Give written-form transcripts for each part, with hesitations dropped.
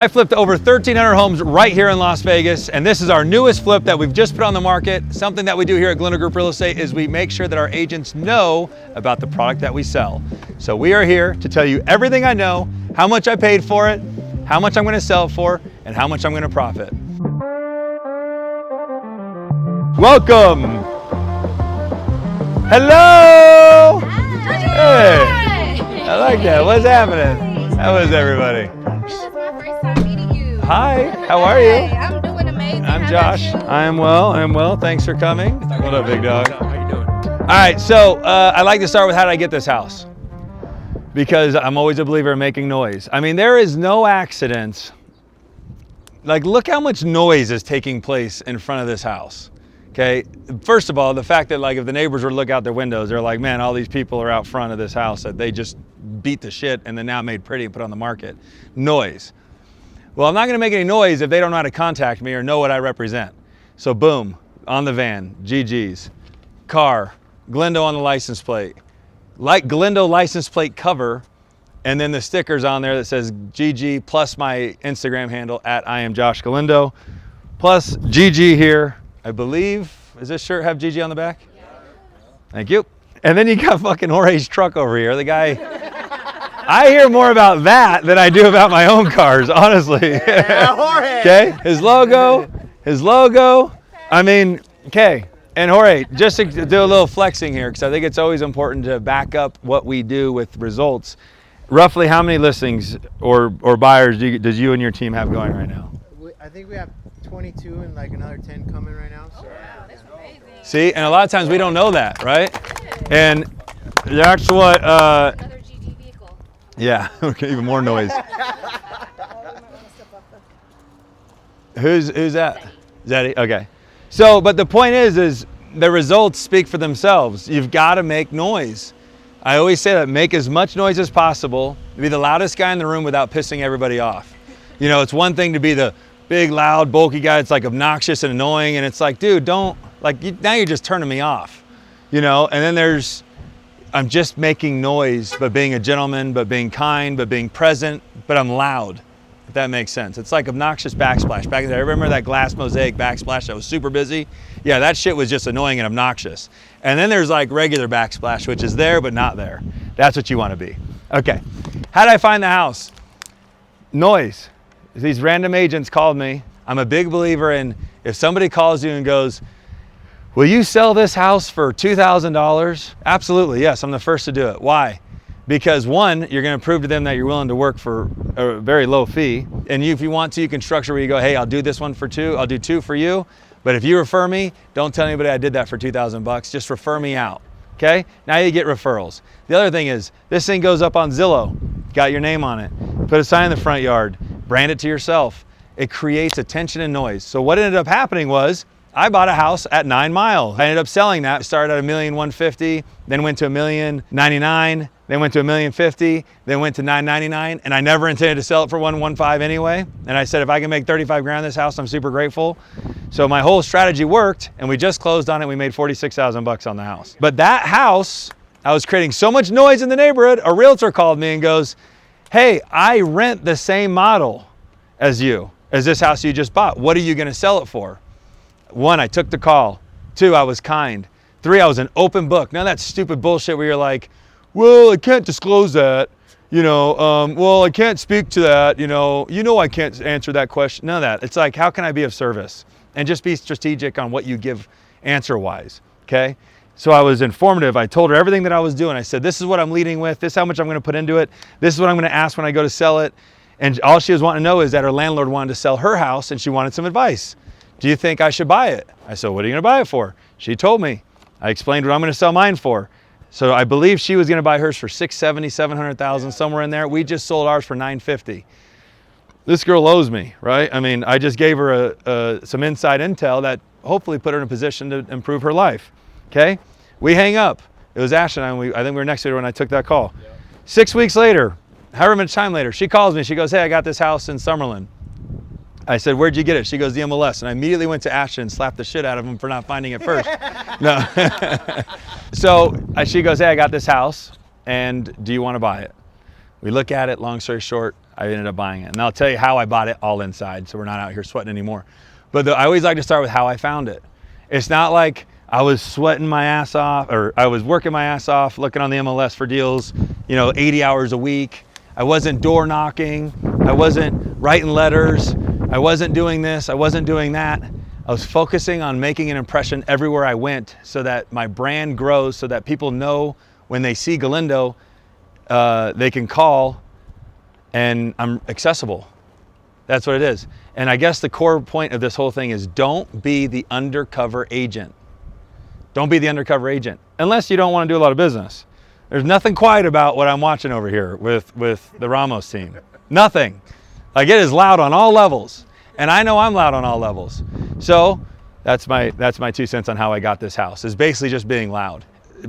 I flipped over 1,300 homes right here in Las Vegas, and this is our newest flip that we've just put on the market. Something that we do here at Galindo Group Real Estate is we make sure that our agents know about the product that we sell. So we are here to tell you everything I know, how much I paid for it, how much I'm going to sell it for, and how much I'm going to profit. Welcome. Hello. Hey. I like that. What's happening? How is everybody? Hi, how are you? I'm doing amazing. I'm Josh. I am well. Thanks for coming. What up, big dog? How you doing? All right, so I like to start with how did I get this house? Because I'm always a believer in making noise. I mean, there is no accidents. Like, look how much noise is taking place in front of this house. Okay, first of all, the fact that like if the neighbors were to look out their windows, they're like, man, all these people are out front of this house that they just beat the shit and then now made pretty and put on the market. Noise. Well, I'm not going to make any noise if they don't know how to contact me or know what I represent. So boom, on the van, GG's, car, Galindo on the license plate, like Galindo license plate cover, and then the stickers on there that says GG plus my Instagram handle at I am Josh Galindo, plus GG here. I believe, does this shirt have GG on the back? Yeah. Thank you. And then you got fucking Jorge's truck over here. The guy, I hear more about that than I do about my own cars, honestly. Yeah, Jorge. Okay, his logo. I mean, okay. And Jorge, just to do a little flexing here, because I think it's always important to back up what we do with results. Roughly how many listings or buyers does you and your team have going right now? I think we have 22 and like another 10 coming right now. So. Wow, that's amazing. See, and a lot of times we don't know that, right? And that's what, Another GG vehicle. yeah, okay, even more noise. Who's that? Zeddy, okay. So, but the point is the results speak for themselves. You've got to make noise. I always say that, make as much noise as possible, be the loudest guy in the room without pissing everybody off. You know, it's one thing to be the big, loud, bulky guy. It's like obnoxious and annoying. And it's like, dude, don't, like, now you're just turning me off, you know? And then I'm just making noise, but being a gentleman, but being kind, but being present, but I'm loud, if that makes sense. It's like obnoxious backsplash. Back in the day, remember that glass mosaic backsplash that was super busy? Yeah, that shit was just annoying and obnoxious. And then there's like regular backsplash, which is there, but not there. That's what you want to be. Okay, how did I find the house? Noise. These random agents called me. I'm a big believer in if somebody calls you and goes, will you sell this house for $2,000? Absolutely, yes, I'm the first to do it. Why? Because one, you're gonna prove to them that you're willing to work for a very low fee. And if you want to, you can structure where you go, hey, I'll do this one for $2, I'll do 2 for you. But if you refer me, don't tell anybody I did that for $2,000, just refer me out, okay? Now you get referrals. The other thing is, this thing goes up on Zillow, got your name on it, put a sign in the front yard, brand it to yourself. It creates attention and noise. So what ended up happening was I bought a house at 9 Mile. I ended up selling that. Started at $1,150,000, then went to $1,099,000, then went to $1,050,000, then went to $999,000, and I never intended to sell it for $115,000 anyway. And I said, if I can make 35 grand this house, I'm super grateful. So my whole strategy worked, and we just closed on it. We made 46,000 bucks on the house. But that house, I was creating so much noise in the neighborhood. A realtor called me and goes, hey, I rent the same model as this house you just bought. What are you gonna sell it for? 1, I took the call. 2, I was kind. 3, I was an open book. None of that stupid bullshit where you're like, well, I can't disclose that. You know, well, I can't speak to that. You know, I can't answer that question. None of that. It's like, how can I be of service? And just be strategic on what you give answer-wise, okay? So I was informative. I told her everything that I was doing. I said, this is what I'm leading with. This is how much I'm going to put into it. This is what I'm going to ask when I go to sell it. And all she was wanting to know is that her landlord wanted to sell her house and she wanted some advice. Do you think I should buy it? I said, what are you going to buy it for? She told me. I explained what I'm going to sell mine for. So I believe she was going to buy hers for $670,000, $700,000, somewhere in there. We just sold ours for $950,000. This girl owes me, right? I mean, I just gave her some inside intel that hopefully put her in a position to improve her life, okay? We hang up. It was Ashley and I think we were next to her when I took that call. Yeah. 6 weeks later, however much time later, she calls me. She goes, hey, I got this house in Summerlin. I said, where'd you get it? She goes, the MLS. And I immediately went to Ashton and slapped the shit out of him for not finding it first. No. So she goes, hey, I got this house, and do you want to buy it? We look at it, long story short, I ended up buying it. And I'll tell you how I bought it all inside, so we're not out here sweating anymore. But I always like to start with how I found it. It's not like I was sweating my ass off, or I was working my ass off looking on the MLS for deals, 80 hours a week. I wasn't door knocking. I wasn't writing letters. I wasn't doing this. I wasn't doing that. I was focusing on making an impression everywhere I went so that my brand grows, so that people know when they see Galindo, they can call and I'm accessible. That's what it is. And I guess the core point of this whole thing is don't be the undercover agent. Don't be the undercover agent unless you don't want to do a lot of business. There's nothing quiet about what I'm watching over here with the Ramos team. Nothing. Like, it is loud on all levels. And I know I'm loud on all levels. So that's my 2 cents on how I got this house, is basically just being loud.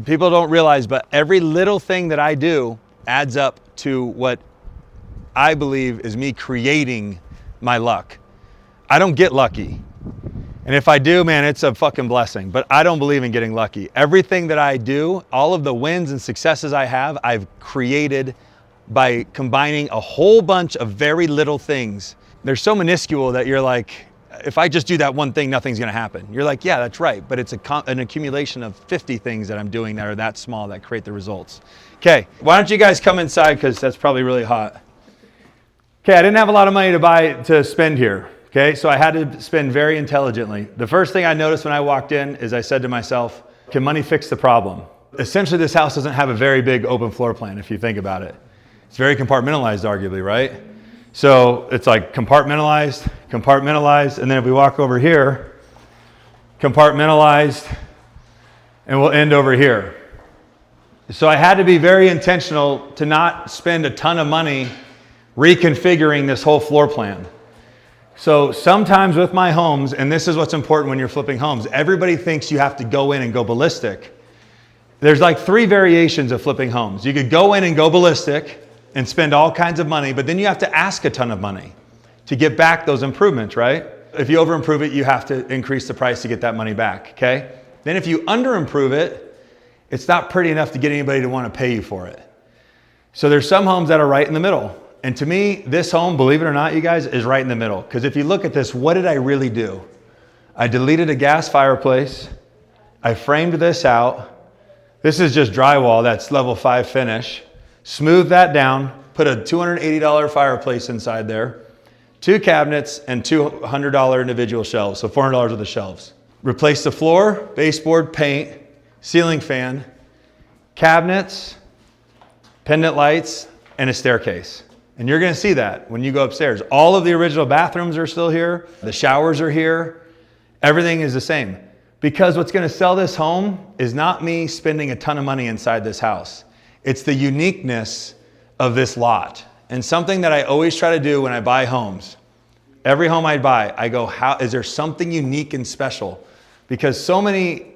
People don't realize, but every little thing that I do adds up to what I believe is me creating my luck. I don't get lucky. And if I do, man, it's a fucking blessing. But I don't believe in getting lucky. Everything that I do, all of the wins and successes I have, I've created by combining a whole bunch of very little things. They're so minuscule that you're like, if I just do that one thing, nothing's gonna happen. You're like, yeah, that's right. But it's an accumulation of 50 things that I'm doing that are that small that create the results. Okay, why don't you guys come inside, because that's probably really hot. Okay, I didn't have a lot of money to spend here. Okay, so I had to spend very intelligently. The first thing I noticed when I walked in is I said to myself, can money fix the problem? Essentially, this house doesn't have a very big open floor plan if you think about it. It's very compartmentalized, arguably, right? So it's like compartmentalized, and then if we walk over here, compartmentalized, and we'll end over here. So I had to be very intentional to not spend a ton of money reconfiguring this whole floor plan. So sometimes with my homes, and this is what's important when you're flipping homes, everybody thinks you have to go in and go ballistic. There's like 3 variations of flipping homes. You could go in and go ballistic and spend all kinds of money, but then you have to ask a ton of money to get back those improvements, right? If you over improve it, you have to increase the price to get that money back, okay? Then if you under improve it, it's not pretty enough to get anybody to want to pay you for it. So there's some homes that are right in the middle. And to me, this home, believe it or not, you guys, is right in the middle. Because if you look at this, what did I really do? I deleted a gas fireplace. I framed this out. This is just drywall. That's level 5 finish. Smoothed that down. Put a $280 fireplace inside there. 2 cabinets and $200 individual shelves. So $400 worth of shelves. Replaced the floor, baseboard, paint, ceiling fan, cabinets, pendant lights, and a staircase. And you're going to see that when you go upstairs. All of the original bathrooms are still here. The showers are here. Everything is the same. Because what's going to sell this home is not me spending a ton of money inside this house. It's the uniqueness of this lot. And something that I always try to do when I buy homes, every home I buy, I go, how is there something unique and special? Because so many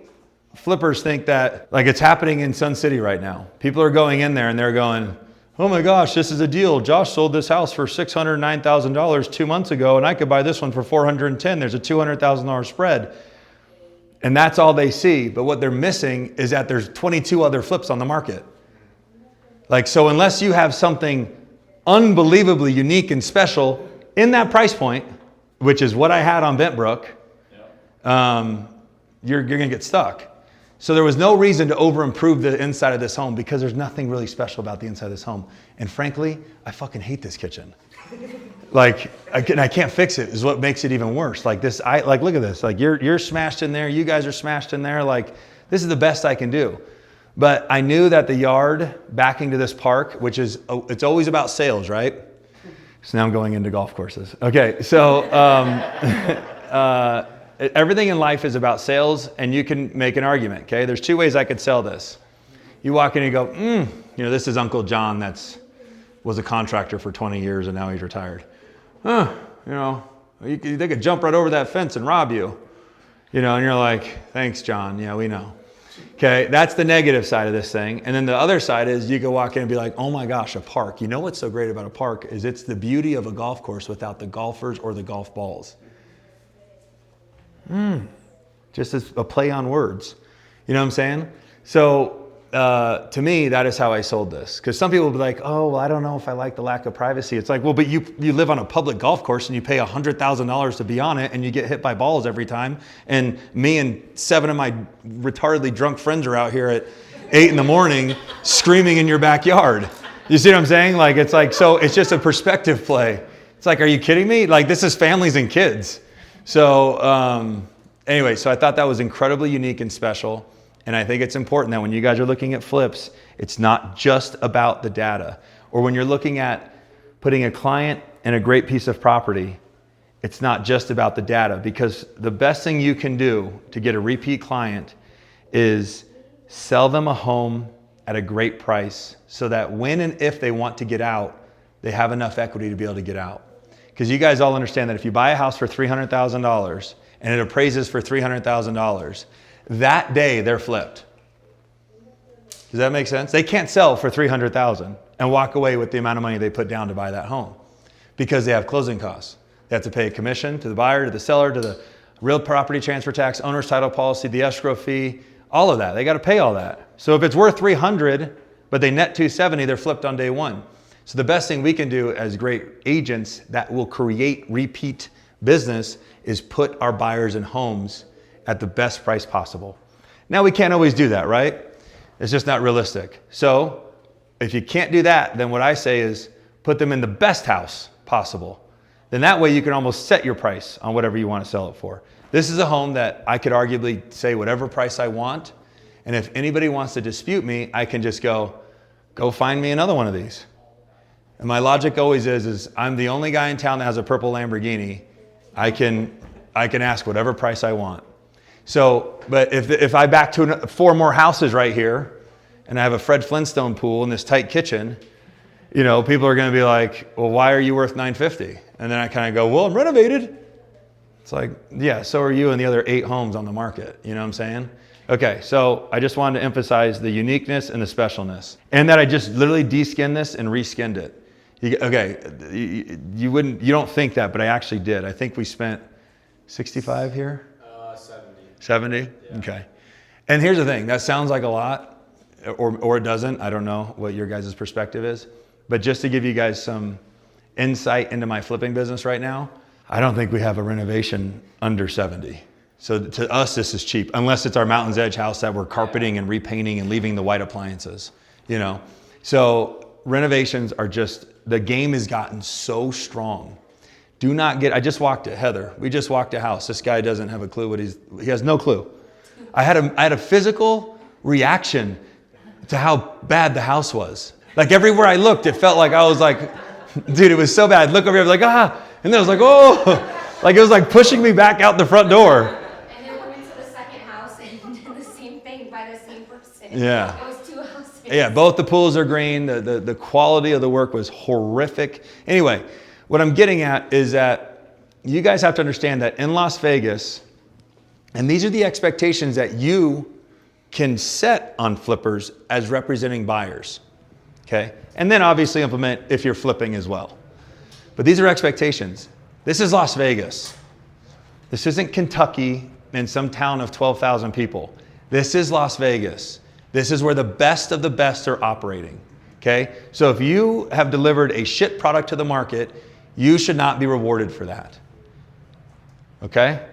flippers think that like it's happening in Sun City right now. People are going in there and they're going, oh my gosh, this is a deal. Josh sold this house for $609,000 2 months ago, and I could buy this one for $410,000. There's a $200,000 spread. And that's all they see. But what they're missing is that there's 22 other flips on the market. Like, so unless you have something unbelievably unique and special in that price point, which is what I had on Bentbrook, you're going to get stuck. So there was no reason to over improve the inside of this home because there's nothing really special about the inside of this home. And frankly, I fucking hate this kitchen. Like, I can't fix it is what makes it even worse. Like this, look at this. Like you're smashed in there. You guys are smashed in there. Like this is the best I can do. But I knew that the yard backing to this park, which is, it's always about sales, right? So now I'm going into golf courses. Okay, so everything in life is about sales, and you can make an argument, okay? There's 2 ways I could sell this. You walk in and you go, this is Uncle John was a contractor for 20 years and now he's retired. They could jump right over that fence and rob you. And you're like, thanks, John. Yeah, we know. Okay, that's the negative side of this thing. And then the other side is you can walk in and be like, oh my gosh, a park. You know what's so great about a park is it's the beauty of a golf course without the golfers or the golf balls. Just as a play on words. You know what I'm saying? So to me, that is how I sold this. Because some people will be like, oh, well, I don't know if I like the lack of privacy. It's like, well, but you live on a public golf course and you pay $100,000 to be on it and you get hit by balls every time. And me and 7 of my retardedly drunk friends are out here at 8 in the morning screaming in your backyard. You see what I'm saying? Like, it's like, so it's just a perspective play. It's like, are you kidding me? Like, this is families and kids. So anyway, so I thought that was incredibly unique and special. And I think it's important that when you guys are looking at flips, it's not just about the data. Or when you're looking at putting a client in a great piece of property, it's not just about the data. Because the best thing you can do to get a repeat client is sell them a home at a great price so that when and if they want to get out, they have enough equity to be able to get out. Because you guys all understand that if you buy a house for $300,000 and it appraises for $300,000, that day they're flipped. Does that make sense? They can't sell for $300,000 and walk away with the amount of money they put down to buy that home because they have closing costs. They have to pay a commission to the buyer, to the seller, to the real property transfer tax, owner's title policy, the escrow fee, all of that. They got to pay all that. So if it's worth $300, but they net $270, they're flipped on day one. So the best thing we can do as great agents that will create repeat business is put our buyers in homes at the best price possible. Now we can't always do that, right? It's just not realistic. So if you can't do that, then what I say is put them in the best house possible. Then that way you can almost set your price on whatever you want to sell it for. This is a home that I could arguably say whatever price I want. And if anybody wants to dispute me, I can just go find me another one of these. And my logic always is I'm the only guy in town that has a purple Lamborghini. I can ask whatever price I want. So, but if I back to 4 more houses right here and I have a Fred Flintstone pool in this tight kitchen, you know, people are going to be like, well, why are you worth $950? And then I kind of go, well, I'm renovated. It's like, yeah, so are you and the other 8 homes on the market. You know what I'm saying? Okay, so I just wanted to emphasize the uniqueness and the specialness. And that I just literally de-skinned this and re-skinned it. You don't think that, but I actually did. I think we spent 65 here? 70? Yeah. Okay. And here's the thing, that sounds like a lot, or it doesn't. I don't know what your guys' perspective is. But just to give you guys some insight into my flipping business right now, I don't think we have a renovation under 70. So to us, this is cheap, unless it's our Mountain's Edge house that we're carpeting and repainting and leaving the white appliances, you know. So renovations are just, the game has gotten so strong. Do not get, I just walked it, Heather. We just walked a house. This guy doesn't have a clue what he has no clue. I had a physical reaction to how bad the house was. Like everywhere I looked, it felt like I was like, dude, it was so bad. Look over here, like, ah. And then I was like, oh, like it was like pushing me back out the front door. And then went into the second house and did the same thing by the same person. Yeah. It was 2 houses. Yeah, both the pools are green. The quality of the work was horrific. Anyway, what I'm getting at is that you guys have to understand that in Las Vegas, and these are the expectations that you can set on flippers as representing buyers, okay? And then obviously implement if you're flipping as well. But these are expectations. This is Las Vegas. This isn't Kentucky in some town of 12,000 people. This is Las Vegas. This is where the best of the best are operating, okay? So if you have delivered a shit product to the market, you should not be rewarded for that, okay?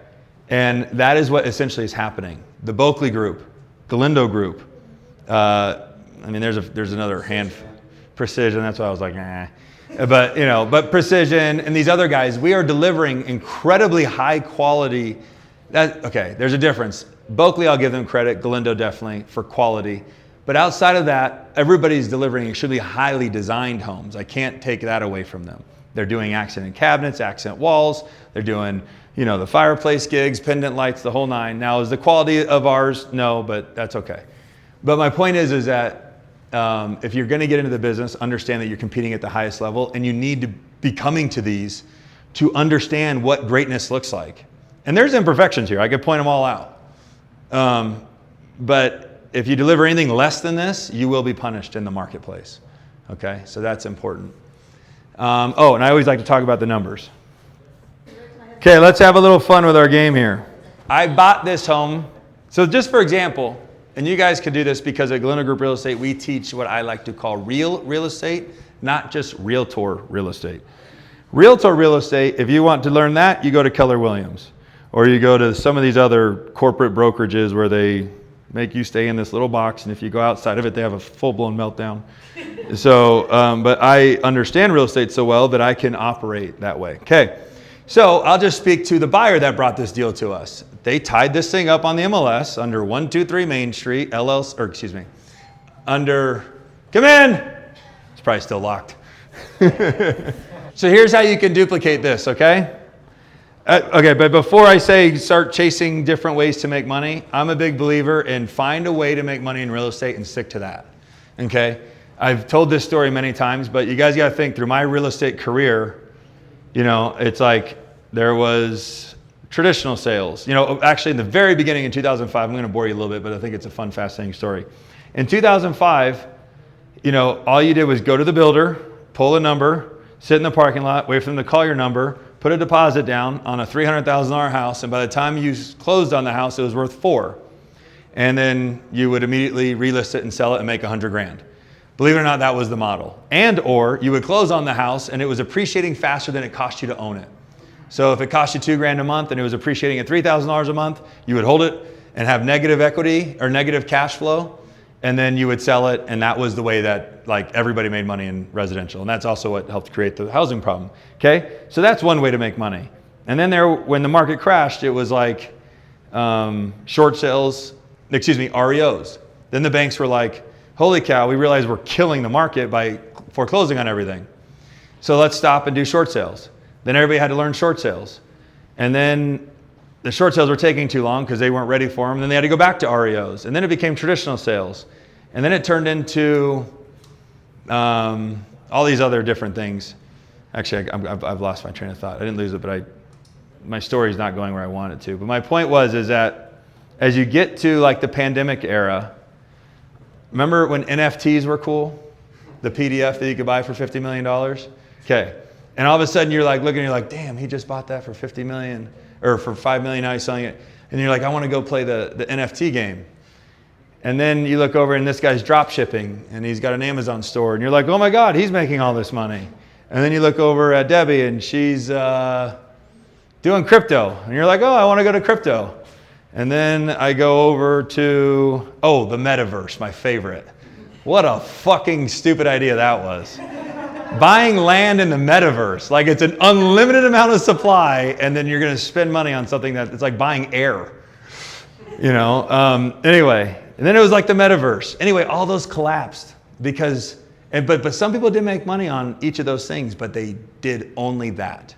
And that is what essentially is happening. The Boakley Group, Galindo Group, I mean, there's another hand, Precision, that's why I was like, nah. But, you know, but Precision and these other guys, we are delivering incredibly high quality. Okay, there's a difference. Boakley, I'll give them credit, Galindo definitely, for quality. But outside of that, everybody's delivering extremely highly designed homes. I can't take that away from them. They're doing accent cabinets, accent walls. They're doing, you know, the fireplace gigs, pendant lights, the whole 9. Now, is the quality of ours? No, but that's okay. But my point is that if you're going to get into the business, understand that you're competing at the highest level, and you need to be coming to these to understand what greatness looks like. And there's imperfections here. I could point them all out. But if you deliver anything less than this, you will be punished in the marketplace. Okay, so that's important. And I always like to talk about the numbers. Okay, let's have a little fun with our game here. I bought this home. So just for example, And you guys can do this because at Galindo Group Real Estate, we teach what I like to call real estate, not just realtor real estate. Realtor real estate, if you want to learn that, you go to Keller Williams. Or you go to some of these other corporate brokerages where they make you stay in this little box, and if you go outside of it, they have a full-blown meltdown. So, but I understand real estate so well that I can operate that way. Okay, so I'll just speak to the buyer that brought this deal to us. They tied this thing up on the MLS under 123 Main Street, LLC, or excuse me, under, come in! It's probably still locked. So here's how you can duplicate this, okay? Okay, but before I say start chasing different ways to make money, I'm a big believer in find a way to make money in real estate and stick to that, okay? I've told this story many times, but you guys got to think through my real estate career, you know, it's like there was traditional sales. You know, actually in the very beginning in 2005, I'm going to bore you a little bit, but I think it's a fun, fascinating story. In 2005, you know, all you did was go to the builder, pull a number, sit in the parking lot, wait for them to call your number, put a deposit down on a $300,000 house, and by the time you closed on the house, it was worth $4,000. And then you would immediately relist it and sell it and make $100,000. Believe it or not, that was the model. And or you would close on the house and it was appreciating faster than it cost you to own it. So if it cost you $2,000 a month and it was appreciating at $3,000 a month, you would hold it and have negative equity or negative cash flow, and then you would sell it, and that was the way that like everybody made money in residential. And that's also what helped create the housing problem. Okay, so that's one way to make money. And then when the market crashed, it was like short sales, REOs. Then the banks were like, holy cow, we realize we're killing the market by foreclosing on everything. So let's stop and do short sales. Then everybody had to learn short sales. And then the short sales were taking too long because they weren't ready for them. And then they had to go back to REOs. And then it became traditional sales. And then it turned into all these other different things. Actually, I've lost my train of thought. I didn't lose it, but my story's not going where I want it to. But my point is that as you get to like the pandemic era, remember when NFTs were cool? The PDF that you could buy for $50 million? Okay. And all of a sudden you're like looking, you're like, damn, he just bought that for $50 million or for $5 million, now he's selling it. And you're like, I want to go play the NFT game. And then you look over and this guy's drop shipping and he's got an Amazon store and you're like, oh my God, he's making all this money. And then you look over at Debbie and she's doing crypto. And you're like, oh, I want to go to crypto. And then I go over to, the metaverse, my favorite. What a fucking stupid idea that was. Buying land in the metaverse, like it's an unlimited amount of supply, and then you're going to spend money on something that it's like buying air, you know. Anyway, and then it was like the metaverse. Anyway, all those collapsed because, but some people did make money on each of those things, but they did only that.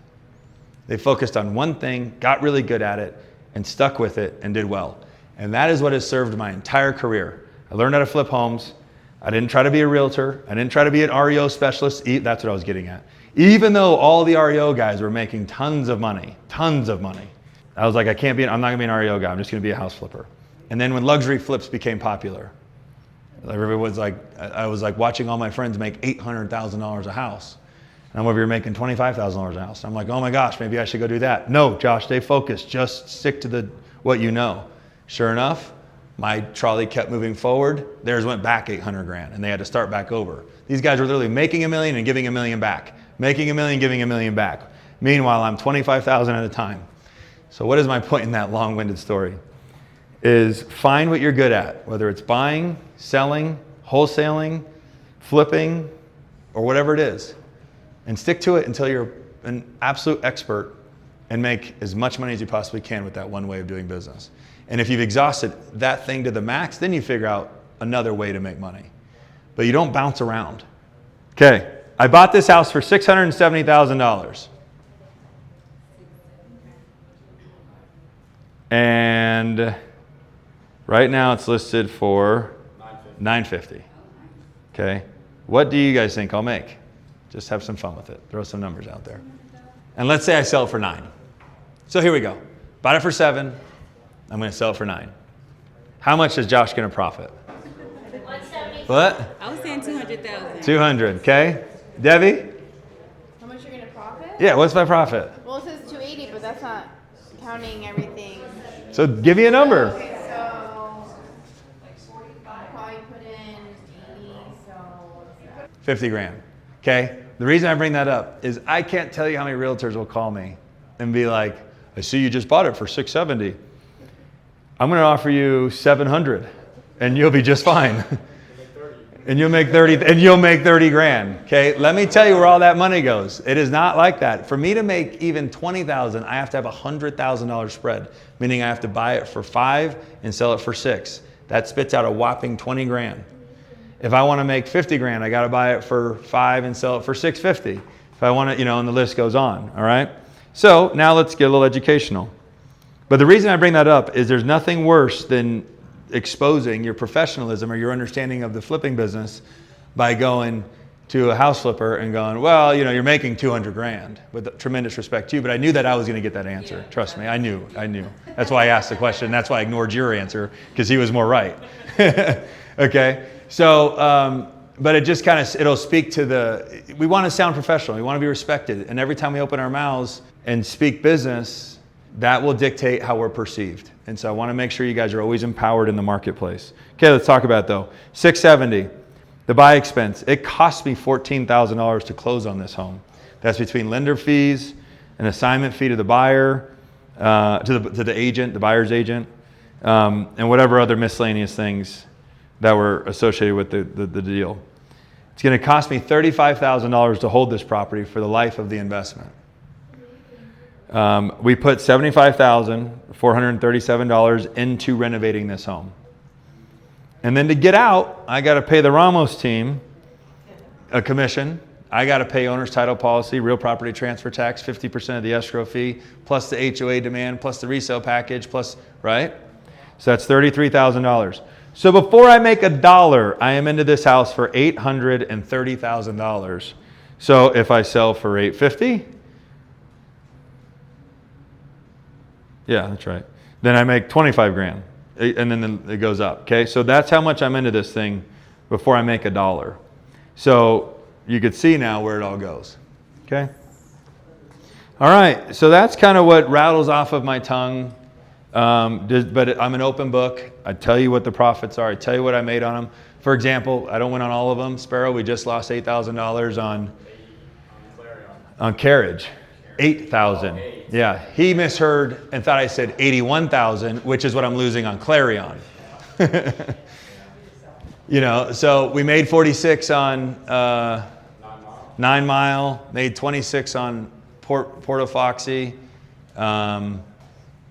They focused on one thing, got really good at it, and stuck with it and did well. And that is what has served my entire career. I learned how to flip homes. I didn't try to be a realtor. I didn't try to be an REO specialist. That's what I was getting at. Even though all the REO guys were making tons of money. I was like, I'm not gonna be an REO guy. I'm just gonna be a house flipper. And then when luxury flips became popular, everybody was like, I was like watching all my friends make $800,000 a house. And I'm over here making $25,000 a house. I'm like, oh my gosh, maybe I should go do that. No, Josh, stay focused. Just stick to what you know. Sure enough, my trolley kept moving forward. Theirs went back $800,000 and they had to start back over. These guys were literally making $1 million and giving $1 million back. Making $1 million, giving $1 million back. Meanwhile, I'm 25,000 at a time. So what is my point in that long-winded story? Is find what you're good at, whether it's buying, selling, wholesaling, flipping, or whatever it is. And stick to it until you're an absolute expert and make as much money as you possibly can with that one way of doing business. And if you've exhausted that thing to the max, then you figure out another way to make money. But you don't bounce around. Okay, I bought this house for $670,000. And right now it's listed for $950,000. Okay, what do you guys think I'll make? Just have some fun with it. Throw some numbers out there. And let's say I sell it for $9,000. So here we go. Bought it for $7,000. I'm going to sell it for $9,000. How much is Josh going to profit? 170. What? I was saying 200,000. 200. Okay. Debbie? How much you're gonna profit? Yeah. What's my profit? Well, it says 280, but that's not counting everything. So give me a number. Okay, so 50 grand. Okay? The reason I bring that up is I can't tell you how many realtors will call me and be like, I see you just bought it for 670. I'm going to offer you 700 and you'll be just fine. And you'll make 30 grand. Okay? Let me tell you where all that money goes. It is not like that. For me to make even 20,000, I have to have a $100,000 spread, meaning I have to buy it for 5 and sell it for 6. That spits out a whopping 20 grand. If I want to make 50 grand, I got to buy it for 5 and sell it for 650. If I want to, and the list goes on, all right? So now let's get a little educational. But the reason I bring that up is there's nothing worse than exposing your professionalism or your understanding of the flipping business by going to a house flipper and going, well, you're making 200 grand, with tremendous respect to you, but I knew that I was going to get that answer. Yeah. Trust me, I knew. That's why I asked the question. That's why I ignored your answer, because he was more right. Okay? So, but it just it'll speak to we want to sound professional. We want to be respected. And every time we open our mouths and speak business, that will dictate how we're perceived. And so I want to make sure you guys are always empowered in the marketplace. Okay, let's talk about it though. 670, the buy expense. It cost me $14,000 to close on this home. That's between lender fees, an assignment fee to the buyer, to the agent, the buyer's agent, and whatever other miscellaneous things that were associated with the deal. It's going to cost me $35,000 to hold this property for the life of the investment. We put $75,437 into renovating this home. And then to get out, I got to pay the Ramos team a commission. I got to pay owner's title policy, real property transfer tax, 50% of the escrow fee, plus the HOA demand, plus the resale package, plus, right? So that's $33,000. So before I make $1, I am into this house for $830,000. So if I sell for $850, yeah, that's right. Then I make 25 grand, and then it goes up. Okay, so that's how much I'm into this thing before I make $1. So you could see now where it all goes. Okay. All right. So that's kind of what rattles off of my tongue. But I'm an open book. I tell you what the profits are. I tell you what I made on them. For example, I don't win on all of them. Sparrow, we just lost $8,000 on carriage. 8,000. Yeah, he misheard and thought I said 81,000, which is what I'm losing on Clarion. So we made 46 on 9 Mile, made 26 on Porto Foxy, and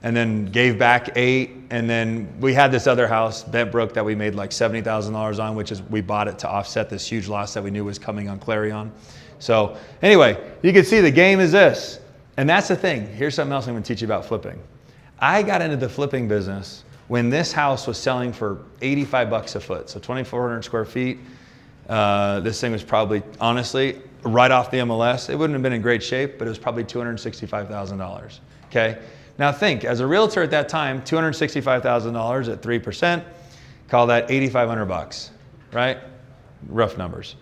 then gave back 8. And then we had this other house, Bentbrook, that we made like $70,000 on, which is we bought it to offset this huge loss that we knew was coming on Clarion. So anyway, you can see the game is this. And that's the thing. Here's something else I'm going to teach you about flipping. I got into the flipping business when this house was selling for $85 a foot. So 2,400 square feet. This thing was probably, honestly, right off the MLS. It wouldn't have been in great shape, but it was probably $265,000. Okay? Now think, as a realtor at that time, $265,000 at 3%, call that $8,500, right? Rough numbers.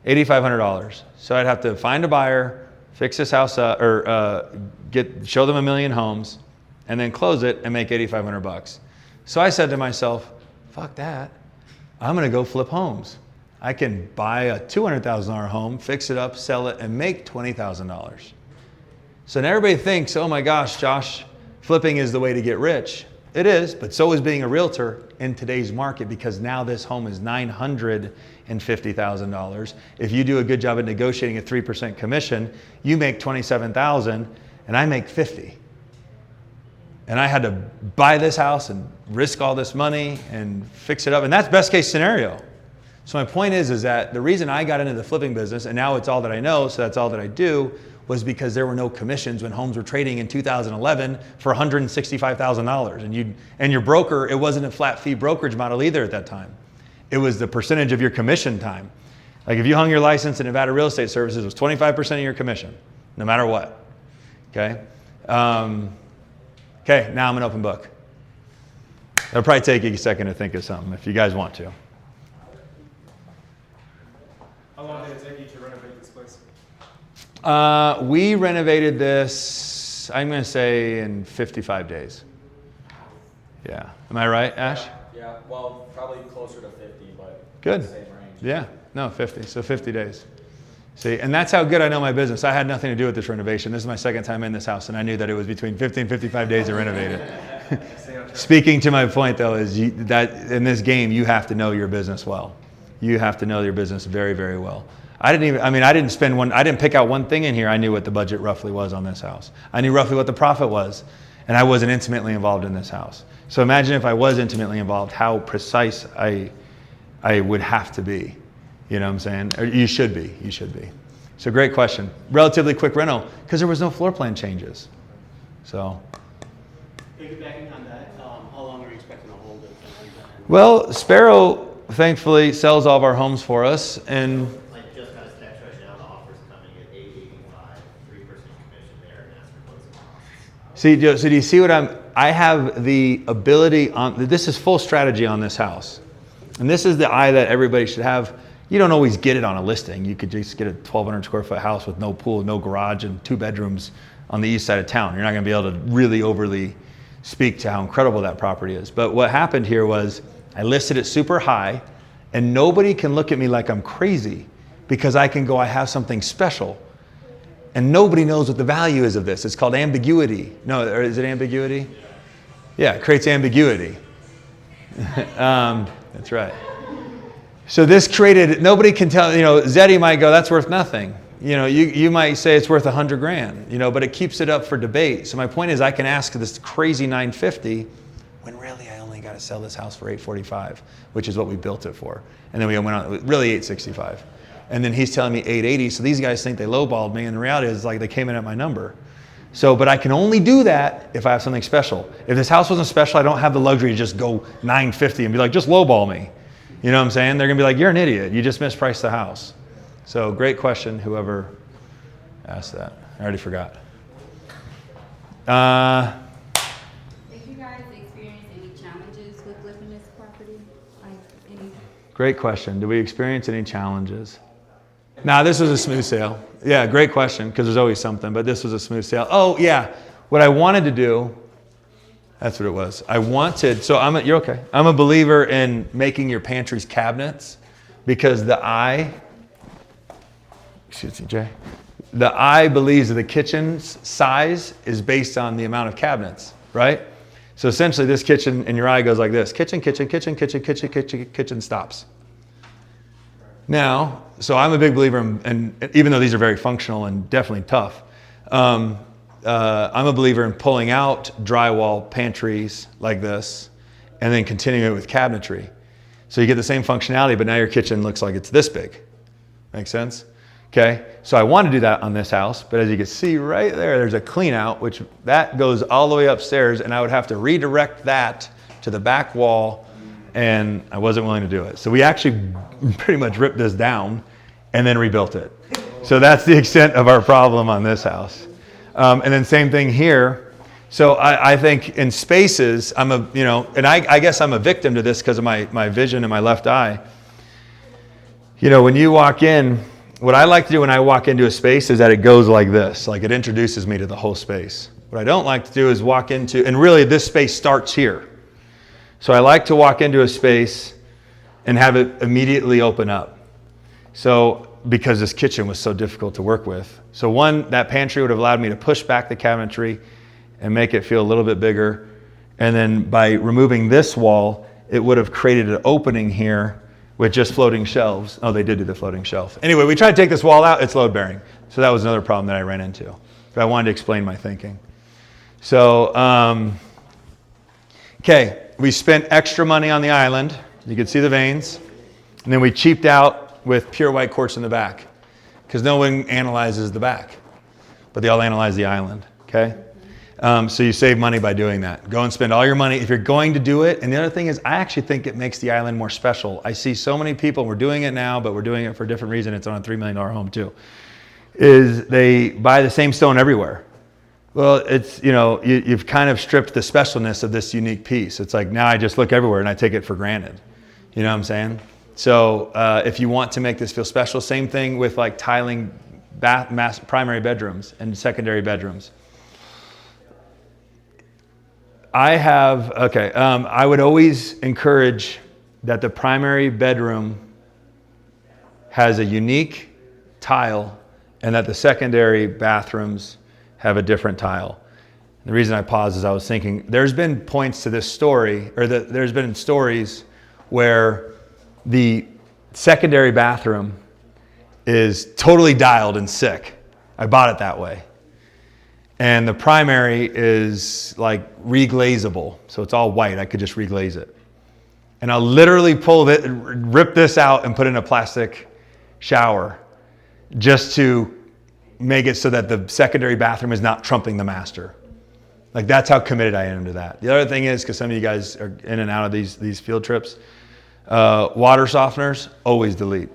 $8,500. So I'd have to find a buyer, fix this house up, or show them 1 million homes, and then close it and make $8,500. So I said to myself, fuck that. I'm going to go flip homes. I can buy a $200,000 home, fix it up, sell it, and make $20,000. So now everybody thinks, oh my gosh, Josh, flipping is the way to get rich. It is, but so is being a realtor in today's market, because now this home is $950,000. If you do a good job at negotiating a 3% commission, you make $27,000 and I make $50,000. And I had to buy this house and risk all this money and fix it up. And that's best case scenario. So my point is that the reason I got into the flipping business, and now it's all that I know, so that's all that I do, was because there were no commissions when homes were trading in 2011 for $165,000. And your broker, it wasn't a flat fee brokerage model either at that time. It was the percentage of your commission time. Like if you hung your license in Nevada Real Estate Services, it was 25% of your commission, no matter what. Okay? Okay, now I'm an open book. It'll probably take you a second to think of something if you guys want to. How long did it take you to renovate this place? We renovated this, I'm going to say, in 55 days. Yeah. Am I right, Ash? Yeah, well, probably closer to 50, but Good. same range. Yeah. No, 50. So 50 days. See, and that's how good I know my business. I had nothing to do with this renovation. This is my second time in this house, and I knew that it was between 50 and 55 days to renovate it. Speaking to my point, though, is that in this game, you have to know your business well. You have to know your business very, very well. I didn't pick out one thing in here. I knew what the budget roughly was on this house. I knew roughly what the profit was, and I wasn't intimately involved in this house. So imagine if I was intimately involved, how precise I would have to be. You know what I'm saying? Or you should be. You should be. So great question. Relatively quick rental because there was no floor plan changes. So. Piggybacking on that, how long are you expecting to hold it? Well, Sparrow thankfully sells all of our homes for us, and Like just got a text right now, the offer's coming at $885, 3% commission there, and ask for closing costs. see. So do you see what I have the ability on? This is full strategy on this house, and this is the eye that everybody should have. You don't always get it on a listing. You could just get a 1,200 square foot house with no pool, no garage, and 2 bedrooms on the east side of town. You're not going to be able to really overly speak to how incredible that property is. But what happened here was I listed it super high, and nobody can look at me like I'm crazy because I can go, I have something special. And nobody knows what the value is of this. It's called ambiguity. No, or is it ambiguity? Yeah, it creates ambiguity. That's right. So this created, nobody can tell, Zeddy might go, that's worth nothing. You might say it's worth $100,000, but it keeps it up for debate. So my point is I can ask this crazy $950 when really I only got to sell this house for $845, which is what we built it for. And then we went on, really $865. And then he's telling me $880. So these guys think they lowballed me. And the reality is like they came in at my number. So, but I can only do that if I have something special. If this house wasn't special, I don't have the luxury to just go $950 and be like, just lowball me. You know what I'm saying? They're going to be like, you're an idiot. You just mispriced the house. So great question, whoever asked that. I already forgot. Did you guys experience any challenges with living this property? Like any? Great question. Did we experience any challenges? Nah, this was a smooth sale. Yeah, great question, because there's always something, but this was a smooth sale. Oh, yeah. What I wanted to do, that's what it was. You're okay. I'm a believer in making your pantries cabinets because the eye believes that the kitchen's size is based on the amount of cabinets, right? So essentially this kitchen in your eye goes like this. Kitchen, kitchen, kitchen, kitchen, kitchen, kitchen, kitchen stops. Now, so I'm a big believer in even though these are very functional and definitely tough, I'm a believer in pulling out drywall pantries like this and then continuing it with cabinetry. So you get the same functionality, but now your kitchen looks like it's this big. Make sense? Okay, so I want to do that on this house, but as you can see right there, there's a clean out, which that goes all the way upstairs, and I would have to redirect that to the back wall, and I wasn't willing to do it. So we actually pretty much ripped this down and then rebuilt it. So that's the extent of our problem on this house. And then same thing here. So I think in spaces, I guess I'm a victim to this because of my vision in my left eye. When you walk in, what I like to do when I walk into a space is that it goes like this, like it introduces me to the whole space. What I don't like to do is walk into, and really this space starts here. So I like to walk into a space and have it immediately open up. So because this kitchen was so difficult to work with. So one, that pantry would have allowed me to push back the cabinetry and make it feel a little bit bigger. And then by removing this wall, it would have created an opening here with just floating shelves. Oh, they did do the floating shelf. Anyway, we tried to take this wall out, it's load bearing. So that was another problem that I ran into. But I wanted to explain my thinking. So, okay, we spent extra money on the island. You can see the veins. And then we cheaped out with pure white quartz in the back because no one analyzes the back, but they all analyze the island, okay? So you save money by doing that. Go and spend all your money if you're going to do it. And the other thing is I actually think it makes the island more special. I see so many people, we're doing it now, but we're doing it for a different reason. It's on a $3 million home too, is they buy the same stone everywhere. Well, it's, you've kind of stripped the specialness of this unique piece. It's like now I just look everywhere and I take it for granted. You know what I'm saying? So if you want to make this feel special, same thing with like tiling primary bedrooms and secondary bedrooms. I would always encourage that the primary bedroom has a unique tile and that the secondary bathrooms have a different tile. The reason I paused is I was thinking there's been points to this story, or there's been stories where the secondary bathroom is totally dialed and sick. I bought it that way. And the primary is like reglazable. So it's all white. I could just reglaze it. And I'll literally rip this out and put in a plastic shower just to make it so that the secondary bathroom is not trumping the master. Like, that's how committed I am to that. The other thing is, because some of you guys are in and out of these field trips, water softeners, always delete.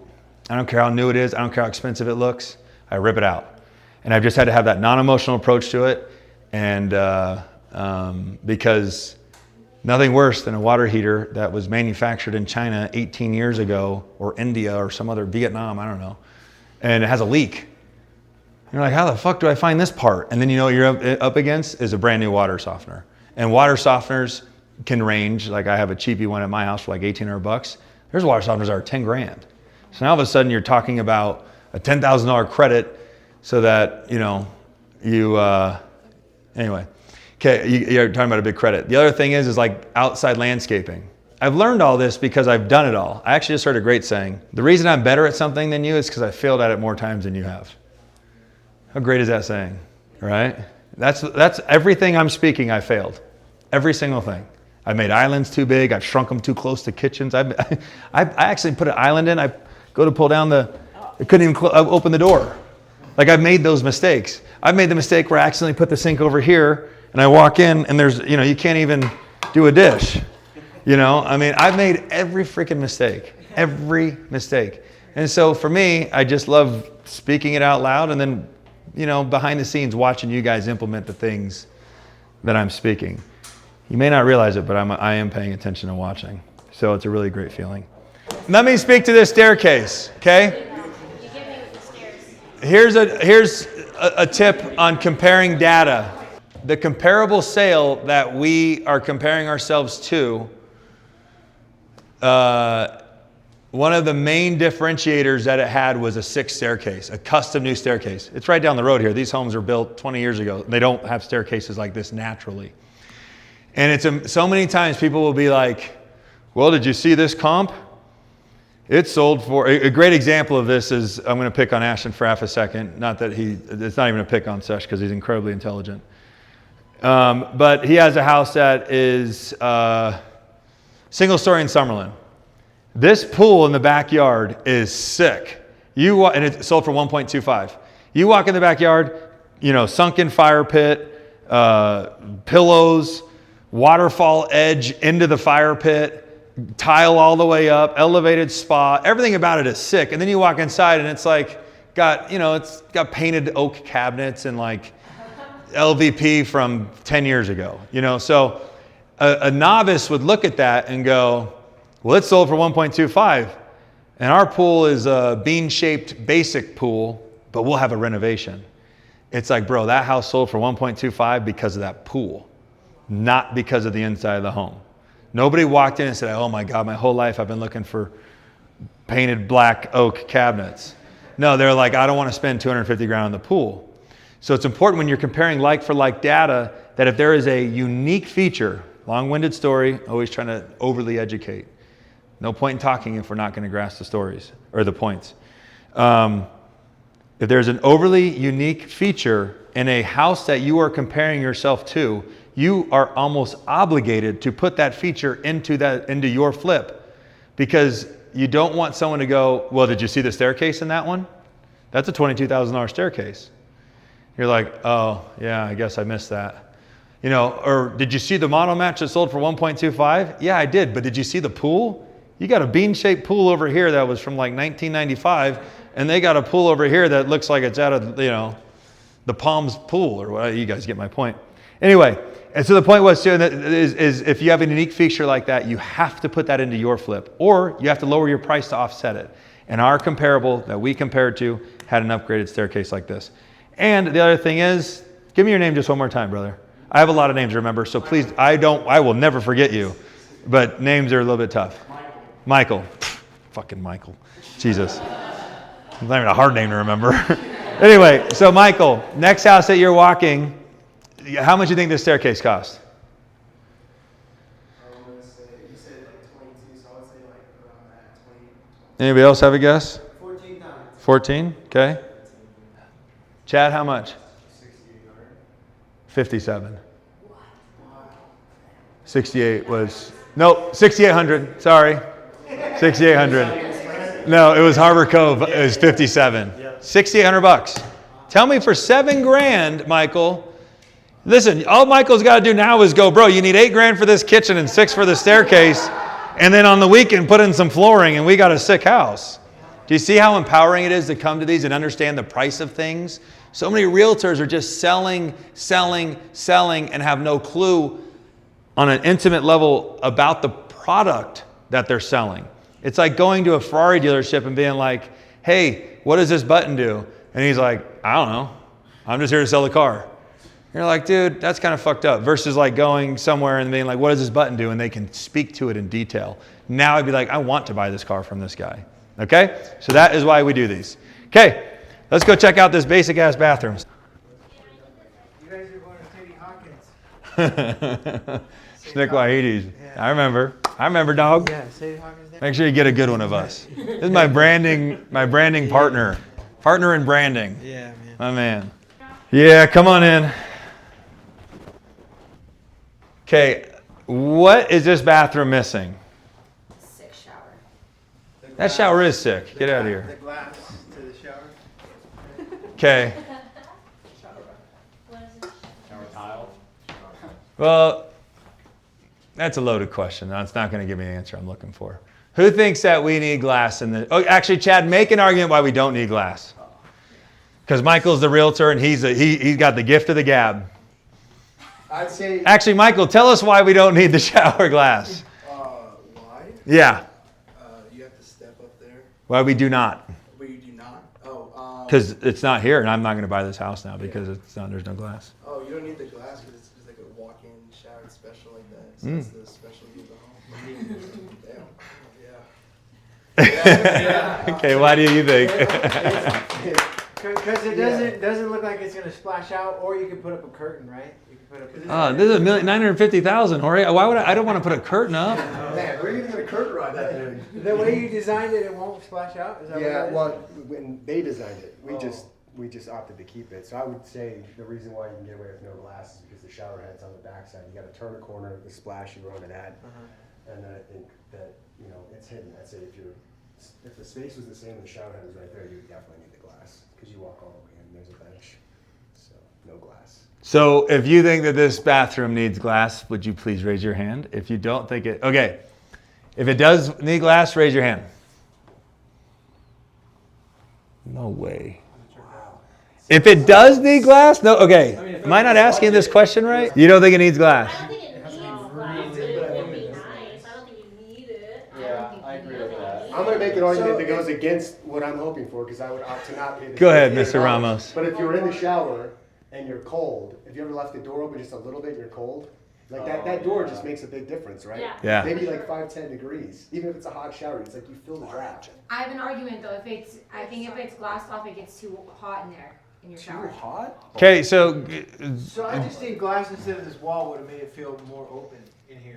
I don't care how new it is. I don't care how expensive it looks. I rip it out. And I've just had to have that non-emotional approach to it. And because nothing worse than a water heater that was manufactured in China 18 years ago, or India, or some other Vietnam, I don't know, and it has a leak. You're like, how the fuck do I find this part? And then you know what you're up against is a brand new water softener. And water softeners can range, like I have a cheapy one at my house for like $1,800. There's water softeners that are 10 grand. So now all of a sudden you're talking about a $10,000 credit so that, anyway. Okay, you're talking about a big credit. The other thing is like outside landscaping. I've learned all this because I've done it all. I actually just heard a great saying. The reason I'm better at something than you is because I failed at it more times than you have. How great is that saying, right? That's everything I'm speaking, I failed. Every single thing. I made islands too big. I've shrunk them too close to kitchens. I actually put an island in. I go to pull down I couldn't even open the door. Like, I've made those mistakes. I've made the mistake where I accidentally put the sink over here and I walk in and there's, you can't even do a dish. I've made every freaking mistake. Every mistake. And so for me, I just love speaking it out loud and then, behind the scenes watching you guys implement the things that I'm speaking. You may not realize it, but I am paying attention and watching. So it's a really great feeling. Let me speak to this staircase, okay? You get me with the stairs. Here's a tip on comparing data. The comparable sale that we are comparing ourselves to, one of the main differentiators that it had was a 6 staircase, a custom new staircase. It's right down the road here. These homes were built 20 years ago. They don't have staircases like this naturally. And it's so many times people will be like, well, did you see this comp? It sold for, a great example of this is, I'm going to pick on Ashton for half a second. Not that it's not even a pick on Sesh because he's incredibly intelligent. But he has a house that is single story in Summerlin. This pool in the backyard is sick. And it sold for 1.25. You walk in the backyard, sunken fire pit, pillows, waterfall edge into the fire pit, tile all the way up, elevated spa. Everything about it is sick. And then you walk inside and it's like it's got painted oak cabinets and like LVP from 10 years ago. So a novice would look at that and go, well, it sold for 1.25, and our pool is a bean-shaped basic pool, but we'll have a renovation. It's like, bro, that house sold for 1.25 because of that pool, not because of the inside of the home. Nobody walked in and said, oh my God, my whole life I've been looking for painted black oak cabinets. No, they're like, I don't want to spend 250 grand on the pool. So it's important when you're comparing like for like data that if there is a unique feature, long-winded story, always trying to overly educate. No point in talking if we're not going to grasp the stories or the points. If there's an overly unique feature in a house that you are comparing yourself to, you are almost obligated to put that feature into your flip, because you don't want someone to go, well, did you see the staircase in that one? That's a $22,000 staircase. You're like, oh, yeah, I guess I missed that. Or did you see the model match that sold for 1.25? Yeah, I did, but did you see the pool? You got a bean-shaped pool over here that was from like 1995, and they got a pool over here that looks like it's out of, the Palms pool, or what. You guys get my point. Anyway, and so the point was too, is if you have a unique feature like that, you have to put that into your flip, or you have to lower your price to offset it. And our comparable that we compared to had an upgraded staircase like this. And the other thing is, give me your name just one more time, brother. I have a lot of names to remember, so please, I will never forget you, but names are a little bit tough. Michael. Fucking Michael. Jesus. It's not even a hard name to remember. Anyway, so Michael, next house that you're walking, how much do you think this staircase cost? I'm gonna say, you said like 22, so I would say like around that 20. Anybody else have a guess? 14,000. 14? Okay. Chad, how much? 57. 68 was, nope, 6,800. Sorry. 6,800. No, it was Harbor Cove. It was 57. 6,800 bucks. Tell me for $7,000, Michael. Listen, all Michael's got to do now is go, bro, you need $8,000 for this kitchen and $6,000 for the staircase. And then on the weekend, put in some flooring and we got a sick house. Do you see how empowering it is to come to these and understand the price of things? So many realtors are just selling, and have no clue on an intimate level about the product that they're selling. It's like going to a Ferrari dealership and being like, hey, what does this button do? And he's like, I don't know. I'm just here to sell the car. You're like, dude, that's kind of fucked up. Versus like going somewhere and being like, what does this button do? And they can speak to it in detail. Now I'd be like, I want to buy this car from this guy. Okay? So that is why we do these. Okay. Let's go check out this basic ass bathroom. You guys are going to Sadie Hawkins. Snick Wahidi's. I remember, dog. Yeah, Sadie Hawkins there. Make sure you get a good one of us. This is my branding partner. Partner in branding. Yeah, man. My man. Yeah, come on in. Okay, what is this bathroom missing? Sick shower. That shower is sick. Get out of here. The glass to the shower. Okay. Well, that's a loaded question. That's not going to give me the answer I'm looking for. Who thinks that we need glass in the... Oh, actually, Chad, make an argument why we don't need glass. Because Michael's the realtor and he's got the gift of the gab. I'd say. Actually, Michael, tell us why we don't need the shower glass. Why? Yeah, You have to step up there, why we do not. but you do not. Oh. Because it's not here and I'm not going to buy this house now because there's no glass. Oh, you don't need the glass because it's just like a walk-in shower special like that. So that's the specialty of the home. Damn. Okay, why do you think? Because it doesn't look like it's gonna splash out, or you can put up a curtain, right? You can put up. This is $1,950,000, Jorge. Why would I don't want to put a curtain up. Man, where are you going to put a curtain rod that thing? The way you designed it, it won't splash out. Is that Yeah, what it is? well, when they designed it, we just opted to keep it. So I would say the reason why you can get away with no glass is because the shower head's on the backside. You got to turn a corner, the splash you run it at, and then I think that it's hidden. I'd say if the space was the same and the shower head was right there, you would definitely need the glass because you walk all the way in. There's a bench, so no glass. So if you think that this bathroom needs glass, would you please raise your hand? If you don't think it, okay. If it does need glass, raise your hand. No way. If it does need glass, no, okay. Am I not asking this question right? You don't think it needs glass? I don't think it needs glass, but it would be nice. I don't think you need it. Yeah, I agree with that. I'm going to make an argument that goes against what I'm hoping for because I would opt to not pay the Go ahead, $58. Mr. Ramos. But if you're in the shower and you're cold, if you ever left the door open just a little bit and you're cold, like that door just makes a big difference, right? Yeah. Yeah. Maybe like 5-10 degrees. Even if it's a hot shower, it's like you feel the draft. I have an argument though. I think if it's glassed off, it gets too hot in there in your shower. hot? Okay, so So I just think glass instead of this wall would have made it feel more open in here.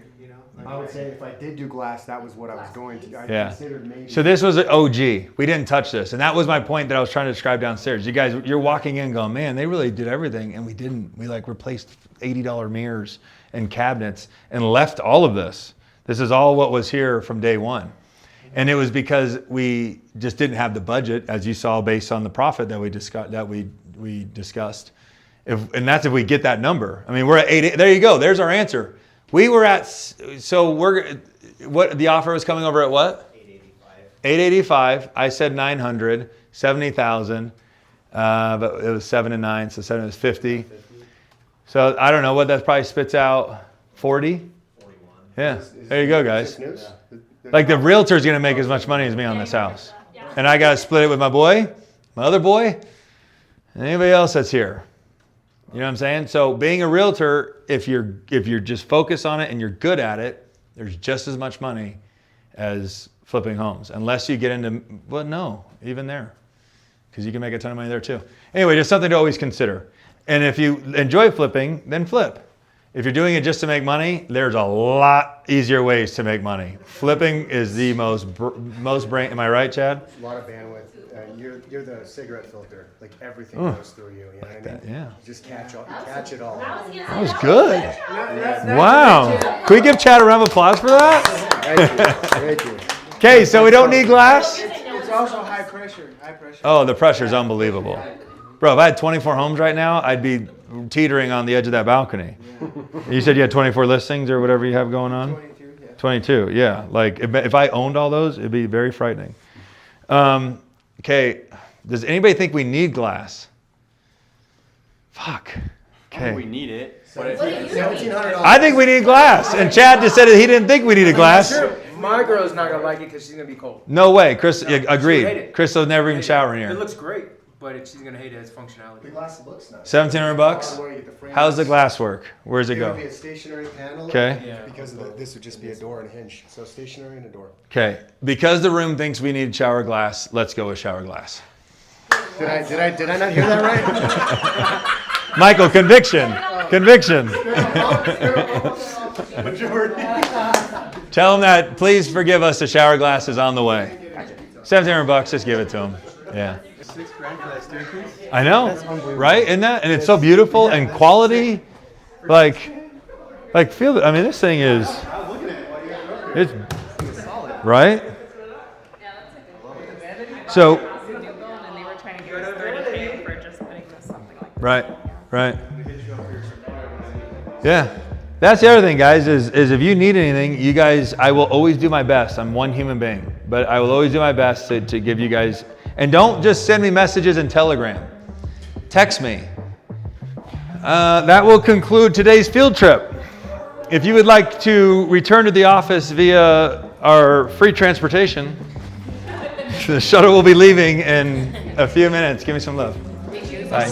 I would say if I did do glass, that was what I was going to. I Yeah. considered maybe. So this was an OG. We didn't touch this. And that was my point that I was trying to describe downstairs. You guys, you're walking in going, man, they really did everything. And we didn't. We like replaced $80 mirrors and cabinets and left all of this. This is all what was here from day one. And it was because we just didn't have the budget, as you saw, based on the profit that we discussed. And that's if we get that number. I mean, we're at 8. There you go. There's our answer. We were at, what the offer was coming over at what? 885. I said 900, 70,000. But it was 7 and 9, so 7 was 50. So I don't know what that probably spits out. 40? 41. Yeah. There you go, guys. Like the realtor's gonna make as much money as me on this house. And I gotta split it with my boy, my other boy, and anybody else that's here. You know what I'm saying? So being a realtor, if you're just focused on it and you're good at it, there's just as much money as flipping homes. Unless you get into, well, no, even there. because you can make a ton of money there too. Anyway, just something to always consider. And if you enjoy flipping, then flip. If you're doing it just to make money, there's a lot easier ways to make money. Flipping is the most brain. Am I right, Chad? A lot of bandwidth. You're the cigarette filter. Like everything goes through you. You know what I mean? Yeah. You just catch it all. That was good. Wow. Can we give Chad a round of applause for that? Thank you. Okay, so we don't need glass? It's also high pressure. Oh, the pressure's unbelievable. Bro, if I had 24 homes right now, I'd be teetering on the edge of that balcony. You said you had 24 listings or whatever you have going on? 22, yeah. 22, yeah. Like if I owned all those, it'd be very frightening. Okay, does anybody think we need glass? Fuck. Okay. We need it. $1,700. I think we need glass. And Chad just said he didn't think we needed glass. My girl's not gonna like it because she's gonna be cold. No way. Chris, She'll hate agreed. it. Chris will never even shower in It here. looks great, but she's gonna hate it as The functionality. glass looks nice. $1,700? Where you get the frames. How's the glass work? Where's it It go? would be a stationary panel. Okay. Yeah. Because this would just be a door and a hinge. So stationary and a door. Okay. Because the room thinks we need shower glass, let's go with shower glass. Did I not hear that right? Michael, conviction. Conviction. Majority. Tell him that, please forgive us, the shower glass is on the way. $1,700, just give it to him. Yeah. $6,000 for that staircase? I know, right? Isn't that? And it's so beautiful and quality. Like feel it. I mean, this thing is, it's, right? So, And they were trying to give us $30K for just putting this something like this. right. Yeah. That's the other thing, guys, is if you need anything, you guys, I will always do my best. I'm one human being, but I will always do my best to give you guys, and don't just send me messages in Telegram. Text me. That will conclude today's field trip. If you would like to return to the office via our free transportation, the shuttle will be leaving in a few minutes. Give me some love. Bye.